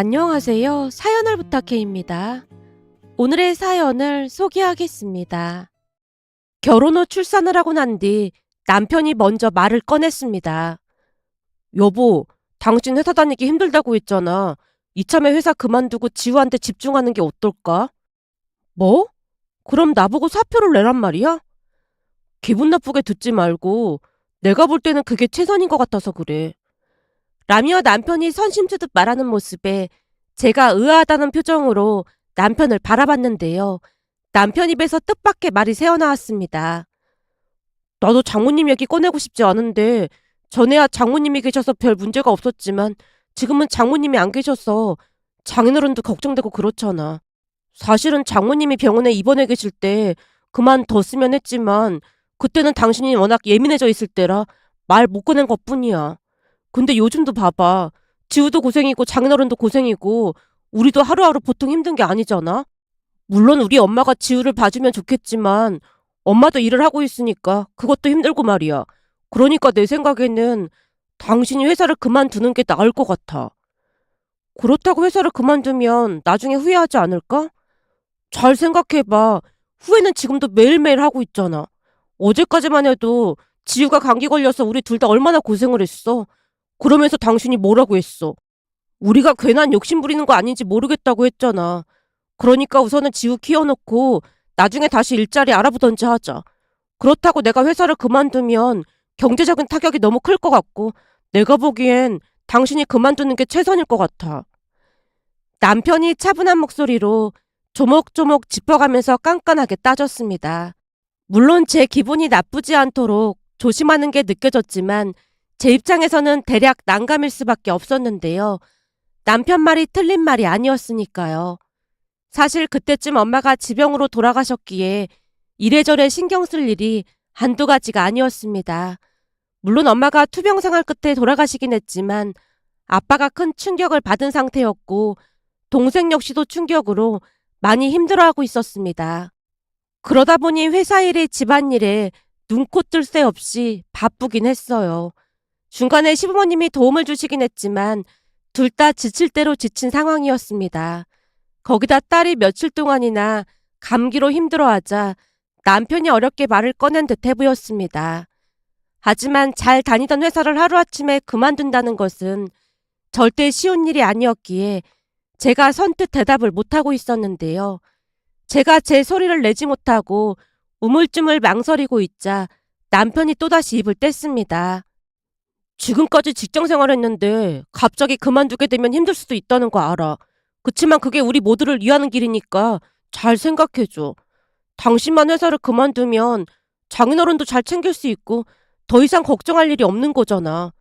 안녕하세요. 사연을 부탁해입니다. 오늘의 사연을 소개하겠습니다. 결혼 후 출산을 하고 난 뒤 남편이 먼저 말을 꺼냈습니다. 여보, 당신 회사 다니기 힘들다고 했잖아. 이참에 회사 그만두고 지우한테 집중하는 게 어떨까? 뭐? 그럼 나보고 사표를 내란 말이야? 기분 나쁘게 듣지 말고 내가 볼 때는 그게 최선인 것 같아서 그래. 라며 남편이 선심쓰듯 말하는 모습에 제가 의아하다는 표정으로 남편을 바라봤는데요. 남편 입에서 뜻밖의 말이 새어나왔습니다. 나도 장모님 얘기 꺼내고 싶지 않은데 전에야 장모님이 계셔서 별 문제가 없었지만 지금은 장모님이 안 계셔서 장인어른도 걱정되고 그렇잖아. 사실은 장모님이 병원에 입원해 계실 때 그만뒀으면 했지만 그때는 당신이 워낙 예민해져 있을 때라 말 못 꺼낸 것뿐이야. 근데 요즘도 봐봐. 지우도 고생이고 장인어른도 고생이고 우리도 하루하루 보통 힘든 게 아니잖아. 물론 우리 엄마가 지우를 봐주면 좋겠지만 엄마도 일을 하고 있으니까 그것도 힘들고 말이야. 그러니까 내 생각에는 당신이 회사를 그만두는 게 나을 것 같아. 그렇다고 회사를 그만두면 나중에 후회하지 않을까? 잘 생각해봐. 후회는 지금도 매일매일 하고 있잖아. 어제까지만 해도 지우가 감기 걸려서 우리 둘 다 얼마나 고생을 했어. 그러면서 당신이 뭐라고 했어? 우리가 괜한 욕심 부리는 거 아닌지 모르겠다고 했잖아. 그러니까 우선은 지우 키워놓고 나중에 다시 일자리 알아보던지 하자. 그렇다고 내가 회사를 그만두면 경제적인 타격이 너무 클 것 같고 내가 보기엔 당신이 그만두는 게 최선일 것 같아. 남편이 차분한 목소리로 조목조목 짚어가면서 깐깐하게 따졌습니다. 물론 제 기분이 나쁘지 않도록 조심하는 게 느껴졌지만 제 입장에서는 대략 난감일 수밖에 없었는데요. 남편 말이 틀린 말이 아니었으니까요. 사실 그때쯤 엄마가 지병으로 돌아가셨기에 이래저래 신경 쓸 일이 한두 가지가 아니었습니다. 물론 엄마가 투병 생활 끝에 돌아가시긴 했지만 아빠가 큰 충격을 받은 상태였고 동생 역시도 충격으로 많이 힘들어하고 있었습니다. 그러다 보니 회사 일에 집안일에 눈코 뜰 새 없이 바쁘긴 했어요. 중간에 시부모님이 도움을 주시긴 했지만 둘 다 지칠 대로 지친 상황이었습니다. 거기다 딸이 며칠 동안이나 감기로 힘들어하자 남편이 어렵게 말을 꺼낸 듯해 보였습니다. 하지만 잘 다니던 회사를 하루아침에 그만둔다는 것은 절대 쉬운 일이 아니었기에 제가 선뜻 대답을 못하고 있었는데요. 제가 제 소리를 내지 못하고 우물쭈물 망설이고 있자 남편이 또다시 입을 뗐습니다. 지금까지 직장 생활했는데 갑자기 그만두게 되면 힘들 수도 있다는 거 알아. 그치만 그게 우리 모두를 위하는 길이니까 잘 생각해줘. 당신만 회사를 그만두면 장인어른도 잘 챙길 수 있고 더 이상 걱정할 일이 없는 거잖아.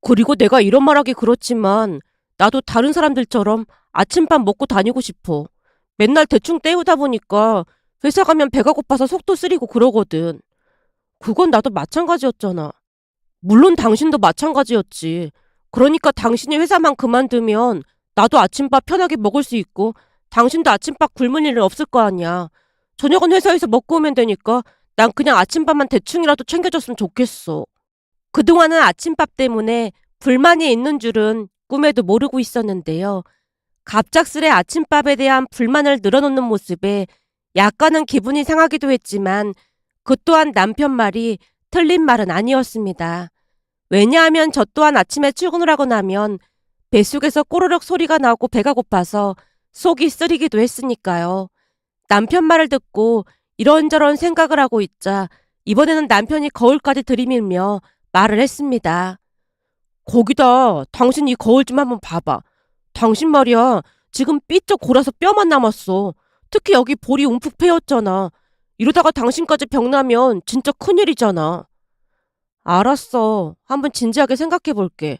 그리고 내가 이런 말하기 그렇지만 나도 다른 사람들처럼 아침밥 먹고 다니고 싶어. 맨날 대충 때우다 보니까 회사 가면 배가 고파서 속도 쓰리고 그러거든. 그건 나도 마찬가지였잖아. 물론 당신도 마찬가지였지. 그러니까 당신이 회사만 그만두면 나도 아침밥 편하게 먹을 수 있고 당신도 아침밥 굶을 일은 없을 거 아니야. 저녁은 회사에서 먹고 오면 되니까 난 그냥 아침밥만 대충이라도 챙겨줬으면 좋겠어. 그동안은 아침밥 때문에 불만이 있는 줄은 꿈에도 모르고 있었는데요. 갑작스레 아침밥에 대한 불만을 늘어놓는 모습에 약간은 기분이 상하기도 했지만 그 또한 남편 말이 틀린 말은 아니었습니다. 왜냐하면 저 또한 아침에 출근을 하고 나면 뱃속에서 꼬르륵 소리가 나고 배가 고파서 속이 쓰리기도 했으니까요. 남편 말을 듣고 이런저런 생각을 하고 있자 이번에는 남편이 거울까지 들이밀며 말을 했습니다. 거기다 당신 이 거울 좀 한번 봐봐. 당신 말이야 지금 삐쩍 골아서 뼈만 남았어. 특히 여기 볼이 움푹 패였잖아. 이러다가 당신까지 병나면 진짜 큰일이잖아. 알았어. 한번 진지하게 생각해 볼게.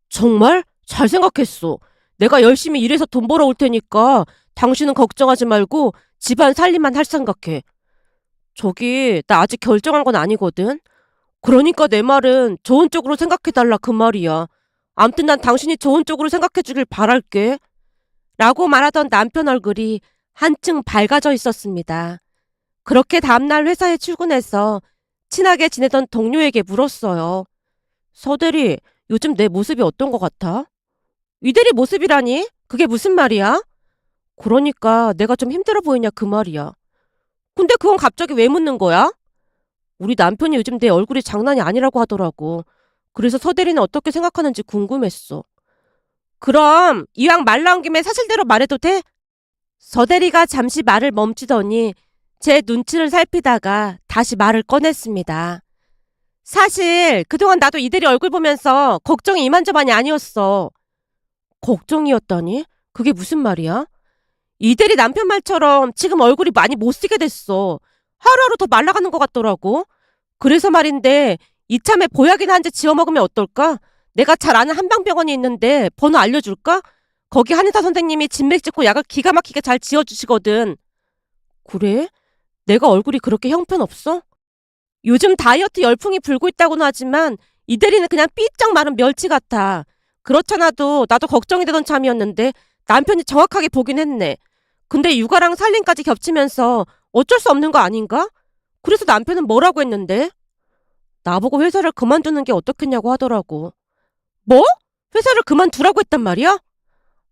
정말? 잘 생각했어. 내가 열심히 일해서 돈 벌어올 테니까 당신은 걱정하지 말고 집안 살림만 할 생각해. 저기 나 아직 결정한 건 아니거든. 그러니까 내 말은 좋은 쪽으로 생각해달라 그 말이야. 암튼 난 당신이 좋은 쪽으로 생각해주길 바랄게. 라고 말하던 남편 얼굴이 한층 밝아져 있었습니다. 그렇게 다음날 회사에 출근해서 친하게 지내던 동료에게 물었어요. 서대리, 요즘 내 모습이 어떤 것 같아? 이대리 모습이라니? 그게 무슨 말이야? 그러니까 내가 좀 힘들어 보이냐 그 말이야. 근데 그건 갑자기 왜 묻는 거야? 우리 남편이 요즘 내 얼굴이 장난이 아니라고 하더라고. 그래서 서대리는 어떻게 생각하는지 궁금했어. 그럼 이왕 말 나온 김에 사실대로 말해도 돼? 서대리가 잠시 말을 멈추더니 제 눈치를 살피다가 다시 말을 꺼냈습니다. 사실 그동안 나도 이대리 얼굴 보면서 걱정이 이만저만이 아니었어. 걱정이었다니? 그게 무슨 말이야? 이대리 남편 말처럼 지금 얼굴이 많이 못쓰게 됐어. 하루하루 더 말라가는 것 같더라고. 그래서 말인데 이참에 보약이나 한 재 지어 먹으면 어떨까? 내가 잘 아는 한방병원이 있는데 번호 알려줄까? 거기 한의사 선생님이 진맥 찍고 약을 기가 막히게 잘 지어주시거든. 그래? 내가 얼굴이 그렇게 형편없어? 요즘 다이어트 열풍이 불고 있다고는 하지만 이 대리는 그냥 삐쩍 마른 멸치 같아. 그렇잖아도 나도 걱정이 되던 참이었는데 남편이 정확하게 보긴 했네. 근데 육아랑 살림까지 겹치면서 어쩔 수 없는 거 아닌가? 그래서 남편은 뭐라고 했는데? 나보고 회사를 그만두는 게 어떻겠냐고 하더라고. 뭐? 회사를 그만두라고 했단 말이야?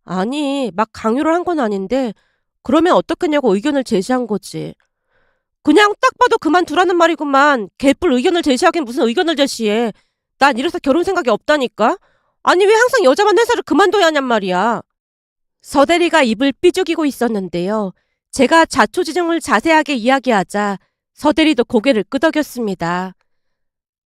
아니, 막 강요를 한 건 아닌데 그러면 어떻겠냐고 의견을 제시한 거지. 그냥 딱 봐도 그만두라는 말이구만. 개뿔 의견을 제시하긴 무슨 의견을 제시해. 난 이래서 결혼 생각이 없다니까? 아니 왜 항상 여자만 회사를 그만둬야 하냔 말이야. 서대리가 입을 삐죽이고 있었는데요. 제가 자초지종을 자세하게 이야기하자 서대리도 고개를 끄덕였습니다.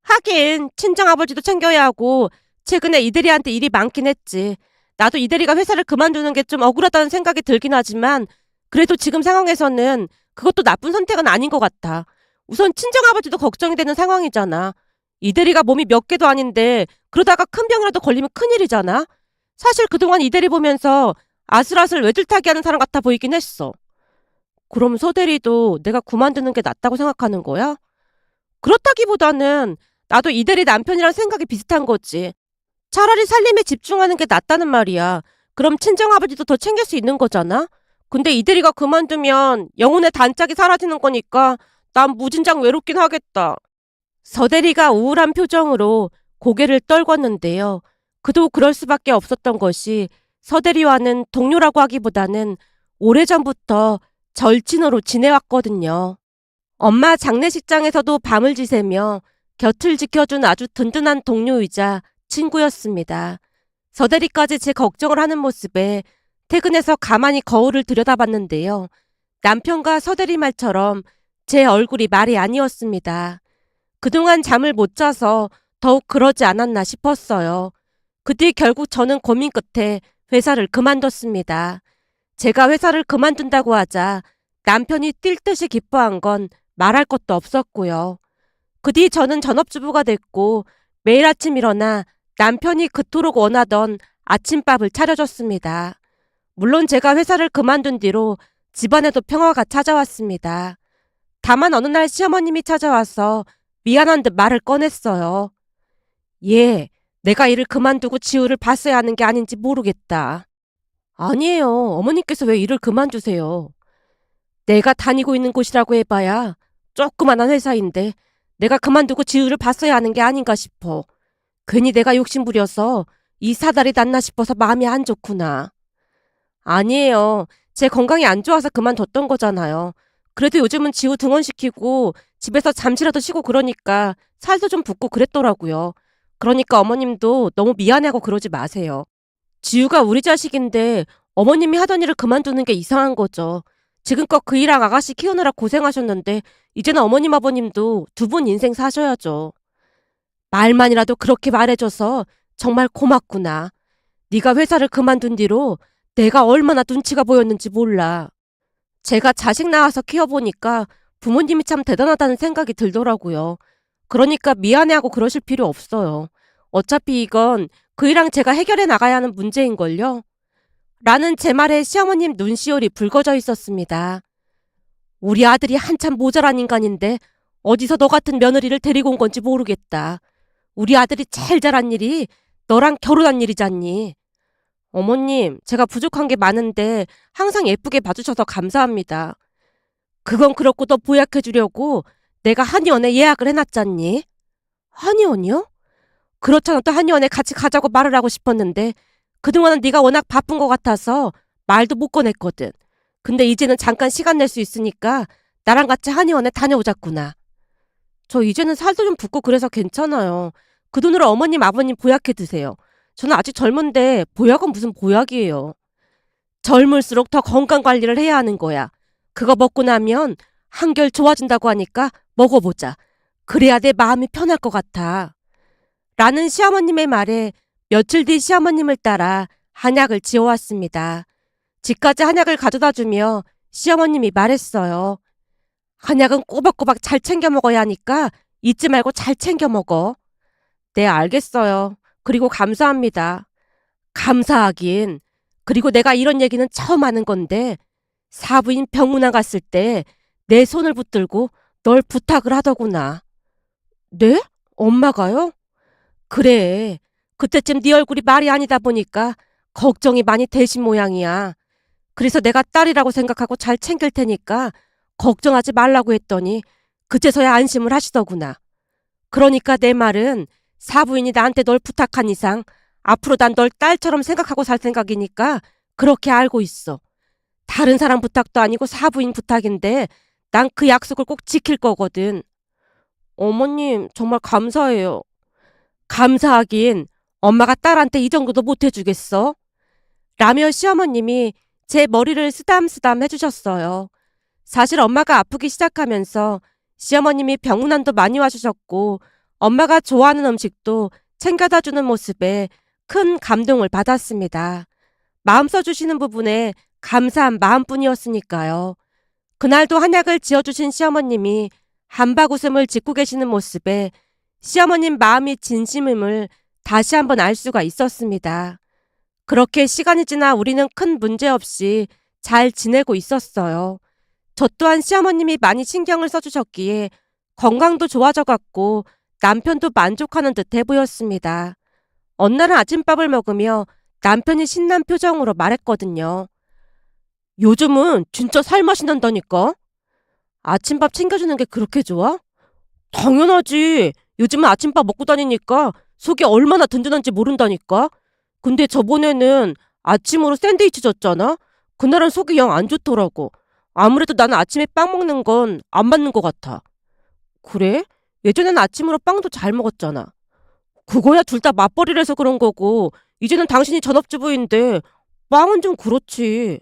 하긴 친정아버지도 챙겨야 하고 최근에 이대리한테 일이 많긴 했지. 나도 이대리가 회사를 그만두는 게 좀 억울하다는 생각이 들긴 하지만 그래도 지금 상황에서는 그것도 나쁜 선택은 아닌 것 같아. 우선 친정아버지도 걱정이 되는 상황이잖아. 이대리가 몸이 몇 개도 아닌데 그러다가 큰 병이라도 걸리면 큰일이잖아. 사실 그동안 이대리 보면서 아슬아슬 외줄타기 하는 사람 같아 보이긴 했어. 그럼 서대리도 내가 그만두는 게 낫다고 생각하는 거야? 그렇다기보다는 나도 이대리 남편이랑 생각이 비슷한 거지. 차라리 살림에 집중하는 게 낫다는 말이야. 그럼 친정아버지도 더 챙길 수 있는 거잖아? 근데 이대리가 그만두면 영혼의 단짝이 사라지는 거니까 난 무진장 외롭긴 하겠다. 서대리가 우울한 표정으로 고개를 떨궜는데요. 그도 그럴 수밖에 없었던 것이 서대리와는 동료라고 하기보다는 오래전부터 절친으로 지내왔거든요. 엄마 장례식장에서도 밤을 지새며 곁을 지켜준 아주 든든한 동료이자 친구였습니다. 서대리까지 제 걱정을 하는 모습에 퇴근해서 가만히 거울을 들여다봤는데요. 남편과 서대리 말처럼 제 얼굴이 말이 아니었습니다. 그동안 잠을 못 자서 더욱 그러지 않았나 싶었어요. 그 뒤 결국 저는 고민 끝에 회사를 그만뒀습니다. 제가 회사를 그만둔다고 하자 남편이 뛸 듯이 기뻐한 건 말할 것도 없었고요. 그 뒤 저는 전업주부가 됐고 매일 아침 일어나 남편이 그토록 원하던 아침밥을 차려줬습니다. 물론 제가 회사를 그만둔 뒤로 집안에도 평화가 찾아왔습니다. 다만 어느 날 시어머님이 찾아와서 미안한 듯 말을 꺼냈어요. 예, 내가 일을 그만두고 지우를 봤어야 하는 게 아닌지 모르겠다. 아니에요. 어머니께서 왜 일을 그만두세요? 내가 다니고 있는 곳이라고 해봐야 조그만한 회사인데 내가 그만두고 지우를 봤어야 하는 게 아닌가 싶어. 괜히 내가 욕심부려서 이 사달이 났나 싶어서 마음이 안 좋구나. 아니에요. 제 건강이 안 좋아서 그만뒀던 거잖아요. 그래도 요즘은 지우 등원시키고 집에서 잠시라도 쉬고 그러니까 살도 좀 붓고 그랬더라고요. 그러니까 어머님도 너무 미안해하고 그러지 마세요. 지우가 우리 자식인데 어머님이 하던 일을 그만두는 게 이상한 거죠. 지금껏 그 일랑 아가씨 키우느라 고생하셨는데 이제는 어머님 아버님도 두 분 인생 사셔야죠. 말만이라도 그렇게 말해줘서 정말 고맙구나. 네가 회사를 그만둔 뒤로 내가 얼마나 눈치가 보였는지 몰라. 제가 자식 낳아서 키워보니까 부모님이 참 대단하다는 생각이 들더라고요. 그러니까 미안해하고 그러실 필요 없어요. 어차피 이건 그이랑 제가 해결해 나가야 하는 문제인걸요. 라는 제 말에 시어머님 눈시울이 붉어져 있었습니다. 우리 아들이 한참 모자란 인간인데 어디서 너 같은 며느리를 데리고 온 건지 모르겠다. 우리 아들이 제일 잘한 일이 너랑 결혼한 일이잖니. 어머님, 제가 부족한 게 많은데 항상 예쁘게 봐주셔서 감사합니다. 그건 그렇고 너 보약해주려고 내가 한의원에 예약을 해놨잖니. 한의원이요? 그렇잖아 또 한의원에 같이 가자고 말을 하고 싶었는데 그동안은 네가 워낙 바쁜 것 같아서 말도 못 꺼냈거든. 근데 이제는 잠깐 시간 낼 수 있으니까 나랑 같이 한의원에 다녀오자꾸나. 저 이제는 살도 좀 붓고 그래서 괜찮아요. 그 돈으로 어머님, 아버님 보약해 드세요. 저는 아직 젊은데 보약은 무슨 보약이에요. 젊을수록 더 건강 관리를 해야 하는 거야. 그거 먹고 나면 한결 좋아진다고 하니까 먹어보자. 그래야 내 마음이 편할 것 같아. 라는 시어머님의 말에 며칠 뒤 시어머님을 따라 한약을 지어왔습니다. 집까지 한약을 가져다 주며 시어머님이 말했어요. 한약은 꼬박꼬박 잘 챙겨 먹어야 하니까 잊지 말고 잘 챙겨 먹어. 네, 알겠어요. 그리고 감사합니다. 감사하긴. 그리고 내가 이런 얘기는 처음 하는 건데 사부인 병문안 갔을 때 내 손을 붙들고 널 부탁을 하더구나. 네? 엄마가요? 그래. 그때쯤 네 얼굴이 말이 아니다 보니까 걱정이 많이 되신 모양이야. 그래서 내가 딸이라고 생각하고 잘 챙길 테니까 걱정하지 말라고 했더니 그제서야 안심을 하시더구나. 그러니까 내 말은 사부인이 나한테 널 부탁한 이상 앞으로 난 널 딸처럼 생각하고 살 생각이니까 그렇게 알고 있어. 다른 사람 부탁도 아니고 사부인 부탁인데 난 그 약속을 꼭 지킬 거거든. 어머님, 정말 감사해요. 감사하긴 엄마가 딸한테 이 정도도 못 해주겠어? 라며 시어머님이 제 머리를 쓰담쓰담 해주셨어요. 사실 엄마가 아프기 시작하면서 시어머님이 병문안도 많이 와주셨고 엄마가 좋아하는 음식도 챙겨다 주는 모습에 큰 감동을 받았습니다. 마음 써주시는 부분에 감사한 마음뿐이었으니까요. 그날도 한약을 지어주신 시어머님이 한박웃음을 짓고 계시는 모습에 시어머님 마음이 진심임을 다시 한번 알 수가 있었습니다. 그렇게 시간이 지나 우리는 큰 문제 없이 잘 지내고 있었어요. 저 또한 시어머님이 많이 신경을 써주셨기에 건강도 좋아져갔고 남편도 만족하는 듯해 보였습니다. 어느 날은 아침밥을 먹으며 남편이 신난 표정으로 말했거든요. 요즘은 진짜 살맛이 난다니까? 아침밥 챙겨주는 게 그렇게 좋아? 당연하지. 요즘은 아침밥 먹고 다니니까 속이 얼마나 든든한지 모른다니까? 근데 저번에는 아침으로 샌드위치 줬잖아? 그날은 속이 영 안 좋더라고. 아무래도 나는 아침에 빵 먹는 건 안 맞는 것 같아. 그래? 예전엔 아침으로 빵도 잘 먹었잖아. 그거야 둘 다 맞벌이라서 그런 거고, 이제는 당신이 전업주부인데 빵은 좀 그렇지.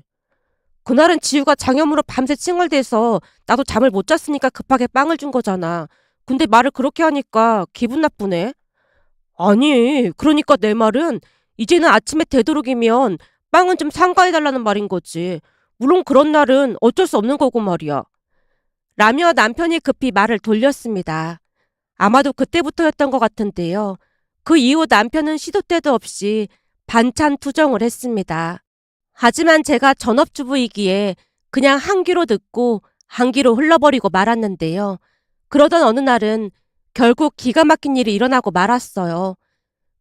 그날은 지우가 장염으로 밤새 칭얼대서 나도 잠을 못 잤으니까 급하게 빵을 준 거잖아. 근데 말을 그렇게 하니까 기분 나쁘네. 아니, 그러니까 내 말은 이제는 아침에 되도록이면 빵은 좀 삼가해달라는 말인 거지. 물론 그런 날은 어쩔 수 없는 거고 말이야. 라며 남편이 급히 말을 돌렸습니다. 아마도 그때부터였던 것 같은데요. 그 이후 남편은 시도 때도 없이 반찬 투정을 했습니다. 하지만 제가 전업주부이기에 그냥 한 귀로 듣고 한 귀로 흘러버리고 말았는데요. 그러던 어느 날은 결국 기가 막힌 일이 일어나고 말았어요.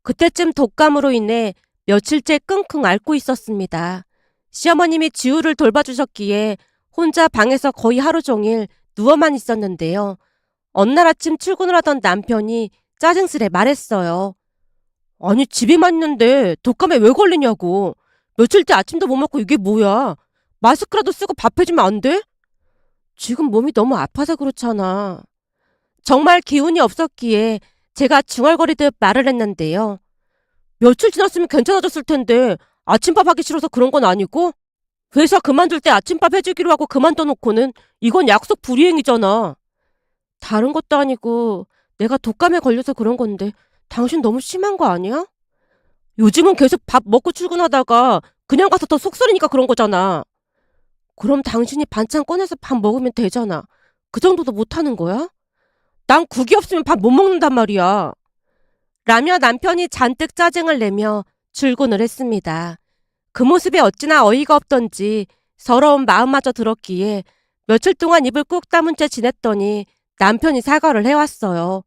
그때쯤 독감으로 인해 며칠째 끙끙 앓고 있었습니다. 시어머님이 지우를 돌봐주셨기에 혼자 방에서 거의 하루 종일 누워만 있었는데요. 어느 날 아침 출근을 하던 남편이 짜증스레 말했어요. 아니, 집에만 있는데 독감에 왜 걸리냐고. 며칠째 아침도 못 먹고 이게 뭐야. 마스크라도 쓰고 밥 해주면 안 돼? 지금 몸이 너무 아파서 그렇잖아. 정말 기운이 없었기에 제가 중얼거리듯 말을 했는데요. 며칠 지났으면 괜찮아졌을 텐데 아침밥 하기 싫어서 그런 건 아니고? 회사 그만둘 때 아침밥 해주기로 하고 그만둬 놓고는 이건 약속 불이행이잖아. 다른 것도 아니고 내가 독감에 걸려서 그런 건데 당신 너무 심한 거 아니야? 요즘은 계속 밥 먹고 출근하다가 그냥 가서 더 속쓰리니까 그런 거잖아. 그럼 당신이 반찬 꺼내서 밥 먹으면 되잖아. 그 정도도 못하는 거야? 난 국이 없으면 밥 못 먹는단 말이야. 라며 남편이 잔뜩 짜증을 내며 출근을 했습니다. 그 모습에 어찌나 어이가 없던지 서러운 마음마저 들었기에 며칠 동안 입을 꾹 다문 채 지냈더니 남편이 사과를 해왔어요.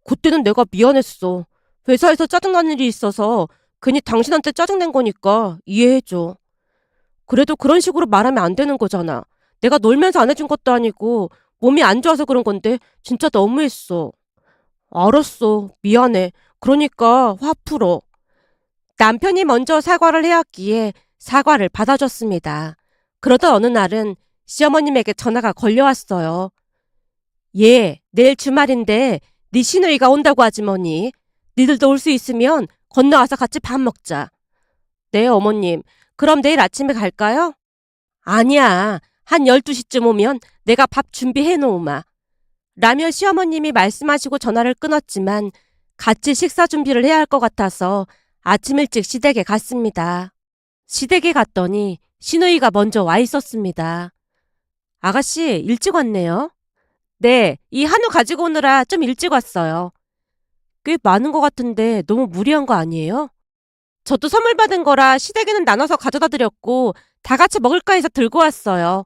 그때는 내가 미안했어. 회사에서 짜증난 일이 있어서 괜히 당신한테 짜증낸 거니까 이해해줘. 그래도 그런 식으로 말하면 안 되는 거잖아. 내가 놀면서 안 해준 것도 아니고 몸이 안 좋아서 그런 건데 진짜 너무했어. 알았어. 미안해. 그러니까 화 풀어. 남편이 먼저 사과를 해왔기에 사과를 받아줬습니다. 그러던 어느 날은 시어머님에게 전화가 걸려왔어요. 예, 내일 주말인데 네 시누이가 온다고 하지 뭐니. 니들도 올 수 있으면 건너와서 같이 밥 먹자. 네, 어머님. 그럼 내일 아침에 갈까요? 아니야. 한 12시쯤 오면 내가 밥 준비해 놓으마. 라며 시어머님이 말씀하시고 전화를 끊었지만 같이 식사 준비를 해야 할 것 같아서 아침 일찍 시댁에 갔습니다. 시댁에 갔더니 시누이가 먼저 와 있었습니다. 아가씨, 일찍 왔네요. 네, 이 한우 가지고 오느라 좀 일찍 왔어요. 꽤 많은 것 같은데 너무 무리한 거 아니에요? 저도 선물 받은 거라 시댁에는 나눠서 가져다 드렸고 다 같이 먹을까 해서 들고 왔어요.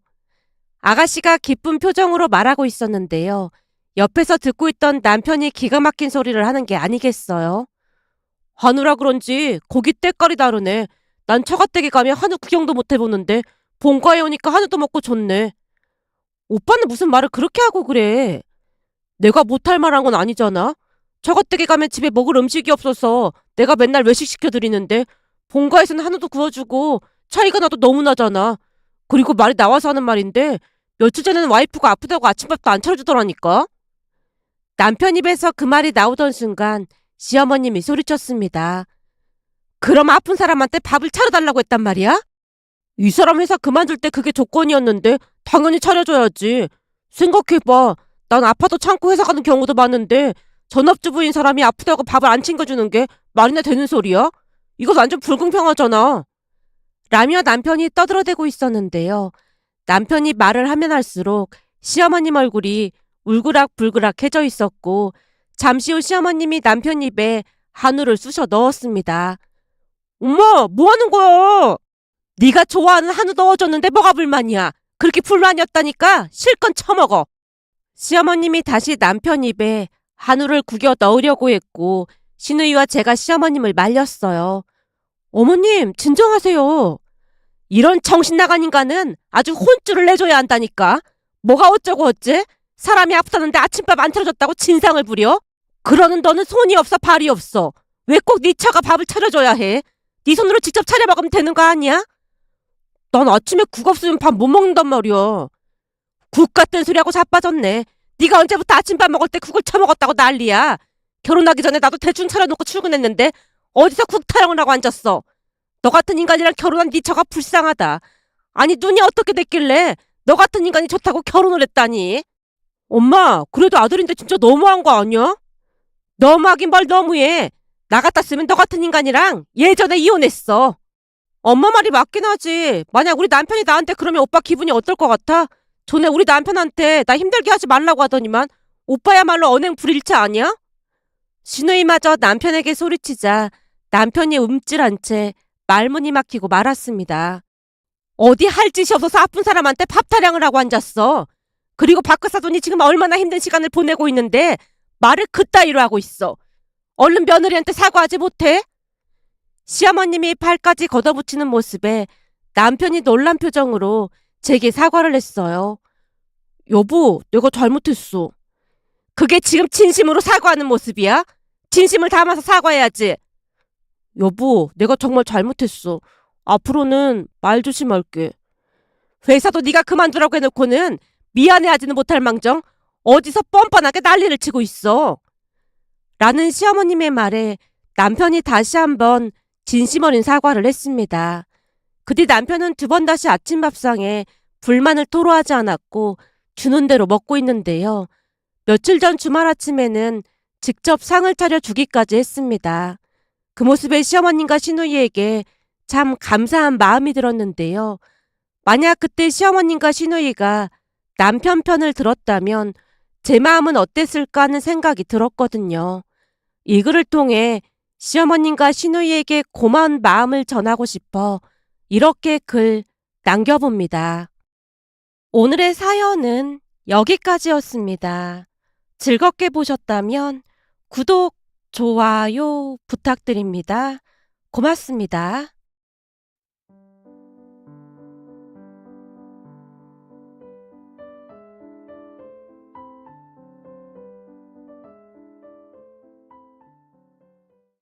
아가씨가 기쁜 표정으로 말하고 있었는데요. 옆에서 듣고 있던 남편이 기가 막힌 소리를 하는 게 아니겠어요. 한우라 그런지 고기 때깔이 다르네. 난 처갓댁에 가면 한우 구경도 못 해보는데 본가에 오니까 한우도 먹고 좋네. 오빠는 무슨 말을 그렇게 하고 그래. 내가 못할 말한 건 아니잖아. 처갓댁에 가면 집에 먹을 음식이 없어서 내가 맨날 외식 시켜드리는데 본가에서는 한우도 구워주고 차이가 나도 너무 나잖아. 그리고 말이 나와서 하는 말인데 며칠 전에는 와이프가 아프다고 아침밥도 안 차려주더라니까. 남편 입에서 그 말이 나오던 순간 시어머님이 소리쳤습니다. 그럼 아픈 사람한테 밥을 차려달라고 했단 말이야? 이 사람 회사 그만둘 때 그게 조건이었는데 당연히 차려줘야지. 생각해봐. 난 아파도 참고 회사 가는 경우도 많은데 전업주부인 사람이 아프다고 밥을 안 챙겨주는 게 말이나 되는 소리야? 이거 완전 불공평하잖아. 라며 남편이 떠들어대고 있었는데요. 남편이 말을 하면 할수록 시어머님 얼굴이 울그락불그락해져 있었고 잠시 후 시어머님이 남편 입에 한우를 쑤셔 넣었습니다. 엄마, 뭐 하는 거야? 네가 좋아하는 한우 넣어줬는데 뭐가 불만이야? 그렇게 불만이었다니까 실컷 처먹어. 시어머님이 다시 남편 입에 한우를 구겨 넣으려고 했고 시누이와 제가 시어머님을 말렸어요. 어머님, 진정하세요. 이런 정신 나간 인간은 아주 혼쭐을 내줘야 한다니까. 뭐가 어쩌고 어째? 사람이 아프다는데 아침밥 안 차려줬다고 진상을 부려? 그러는 너는 손이 없어 발이 없어. 왜 꼭 네 처가 밥을 차려줘야 해? 네 손으로 직접 차려 먹으면 되는 거 아니야? 난 아침에 국 없으면 밥 못 먹는단 말이야. 국 같은 소리하고 자빠졌네. 네가 언제부터 아침밥 먹을 때 국을 처먹었다고 난리야. 결혼하기 전에 나도 대충 차려놓고 출근했는데 어디서 국 타령을 하고 앉았어. 너 같은 인간이랑 결혼한 네 처가 불쌍하다. 아니 눈이 어떻게 됐길래 너 같은 인간이 좋다고 결혼을 했다니. 엄마, 그래도 아들인데 진짜 너무한 거 아니야? 너무하긴 뭘 너무해. 나 같았으면 너 같은 인간이랑 예전에 이혼했어. 엄마 말이 맞긴 하지. 만약 우리 남편이 나한테 그러면 오빠 기분이 어떨 것 같아? 전에 우리 남편한테 나 힘들게 하지 말라고 하더니만 오빠야말로 언행 불일차 아니야? 시누이마저 남편에게 소리치자 남편이 움찔한 채 말문이 막히고 말았습니다. 어디 할 짓이 없어서 아픈 사람한테 밥 타령을 하고 앉았어. 그리고 박 사돈이 지금 얼마나 힘든 시간을 보내고 있는데 말을 그따위로 하고 있어. 얼른 며느리한테 사과하지 못해? 시어머님이 팔까지 걷어붙이는 모습에 남편이 놀란 표정으로 제게 사과를 했어요. 여보, 내가 잘못했어. 그게 지금 진심으로 사과하는 모습이야? 진심을 담아서 사과해야지. 여보, 내가 정말 잘못했어. 앞으로는 말 조심할게. 회사도 네가 그만두라고 해놓고는 미안해하지는 못할 망정 어디서 뻔뻔하게 난리를 치고 있어. 라는 시어머님의 말에 남편이 다시 한번 진심 어린 사과를 했습니다. 그 뒤 남편은 두 번 다시 아침밥상에 불만을 토로하지 않았고 주는 대로 먹고 있는데요. 며칠 전 주말 아침에는 직접 상을 차려 주기까지 했습니다. 그 모습에 시어머님과 시누이에게 참 감사한 마음이 들었는데요. 만약 그때 시어머님과 시누이가 남편 편을 들었다면 제 마음은 어땠을까 하는 생각이 들었거든요. 이 글을 통해 시어머님과 시누이에게 고마운 마음을 전하고 싶어 이렇게 글 남겨봅니다. 오늘의 사연은 여기까지였습니다. 즐겁게 보셨다면 구독, 좋아요 부탁드립니다. 고맙습니다.